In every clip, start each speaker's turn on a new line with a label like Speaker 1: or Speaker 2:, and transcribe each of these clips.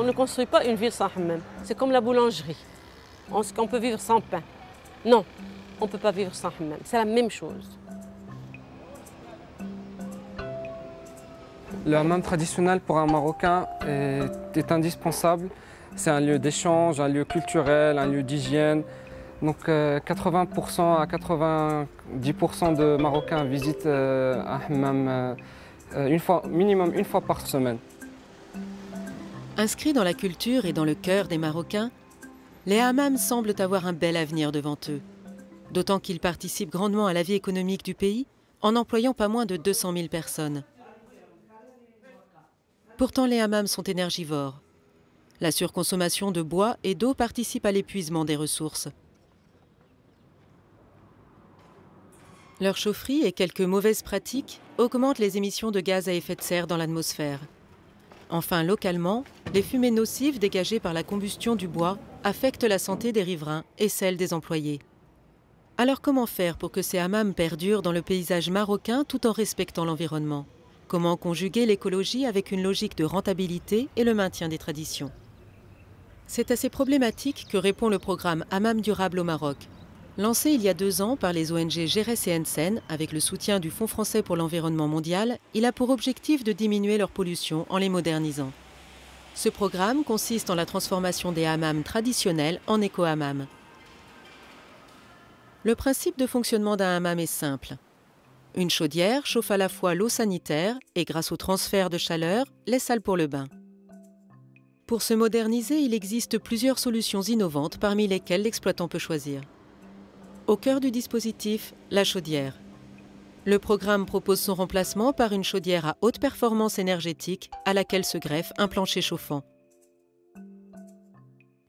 Speaker 1: ne construit pas une ville sans hammam. C'est comme la boulangerie. On peut vivre sans pain. Non, on ne peut pas vivre sans hammam. C'est la même chose.
Speaker 2: Le hammam traditionnel pour un Marocain est indispensable. C'est un lieu d'échange, un lieu culturel, un lieu d'hygiène. Donc 80% à 90% de Marocains visitent un hammam minimum une fois par semaine.
Speaker 3: Inscrits dans la culture et dans le cœur des Marocains, les hammams semblent avoir un bel avenir devant eux. D'autant qu'ils participent grandement à la vie économique du pays en employant pas moins de 200 000 personnes. Pourtant, les hammams sont énergivores. La surconsommation de bois et d'eau participe à l'épuisement des ressources. Leur chaufferie et quelques mauvaises pratiques augmentent les émissions de gaz à effet de serre dans l'atmosphère. Enfin, localement, les fumées nocives dégagées par la combustion du bois affectent la santé des riverains et celle des employés. Alors comment faire pour que ces hammams perdurent dans le paysage marocain tout en respectant l'environnement? Comment conjuguer l'écologie avec une logique de rentabilité et le maintien des traditions? C'est à ces problématiques que répond le programme Hammam durable au Maroc. Lancé il y a 2 ans par les ONG GERES et Ensen, avec le soutien du Fonds français pour l'environnement mondial, il a pour objectif de diminuer leur pollution en les modernisant. Ce programme consiste en la transformation des hammams traditionnels en éco-hammams. Le principe de fonctionnement d'un hammam est simple. Une chaudière chauffe à la fois l'eau sanitaire et, grâce au transfert de chaleur, les salles pour le bain. Pour se moderniser, il existe plusieurs solutions innovantes parmi lesquelles l'exploitant peut choisir. Au cœur du dispositif, la chaudière. Le programme propose son remplacement par une chaudière à haute performance énergétique à laquelle se greffe un plancher chauffant.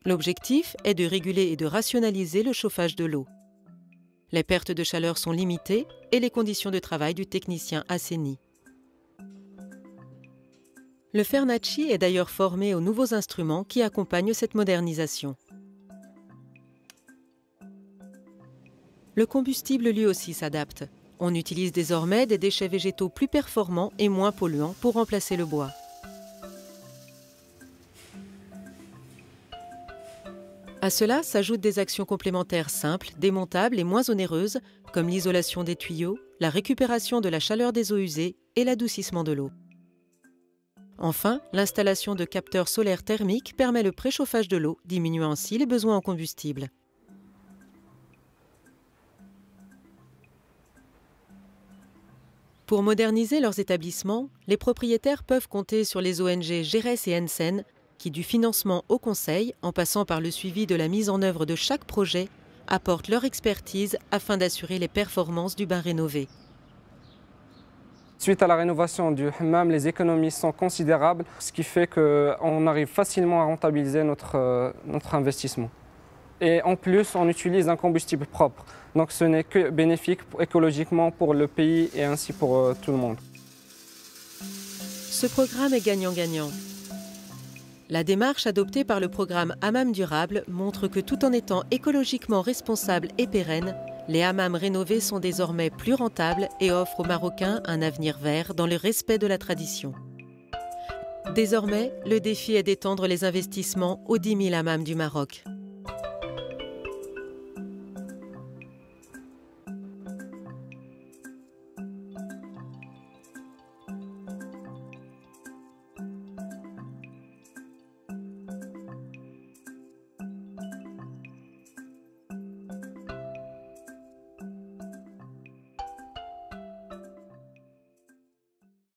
Speaker 3: L'objectif est de réguler et de rationaliser le chauffage de l'eau. Les pertes de chaleur sont limitées et les conditions de travail du technicien assainies. Le Fernacci est d'ailleurs formé aux nouveaux instruments qui accompagnent cette modernisation. Le combustible lui aussi s'adapte. On utilise désormais des déchets végétaux plus performants et moins polluants pour remplacer le bois. À cela s'ajoutent des actions complémentaires simples, démontables et moins onéreuses, comme l'isolation des tuyaux, la récupération de la chaleur des eaux usées et l'adoucissement de l'eau. Enfin, l'installation de capteurs solaires thermiques permet le préchauffage de l'eau, diminuant ainsi les besoins en combustible. Pour moderniser leurs établissements, les propriétaires peuvent compter sur les ONG GERES et Ensen, qui du financement au conseil, en passant par le suivi de la mise en œuvre de chaque projet, apportent leur expertise afin d'assurer les performances du bain rénové.
Speaker 2: Suite à la rénovation du hammam, les économies sont considérables, ce qui fait qu'on arrive facilement à rentabiliser notre investissement. Et en plus, on utilise un combustible propre. Donc ce n'est que bénéfique écologiquement pour le pays et ainsi pour tout le monde.
Speaker 3: Ce programme est gagnant-gagnant. La démarche adoptée par le programme Hammam durable montre que tout en étant écologiquement responsables et pérennes, les hammams rénovés sont désormais plus rentables et offrent aux Marocains un avenir vert dans le respect de la tradition. Désormais, le défi est d'étendre les investissements aux 10 000 hammams du Maroc.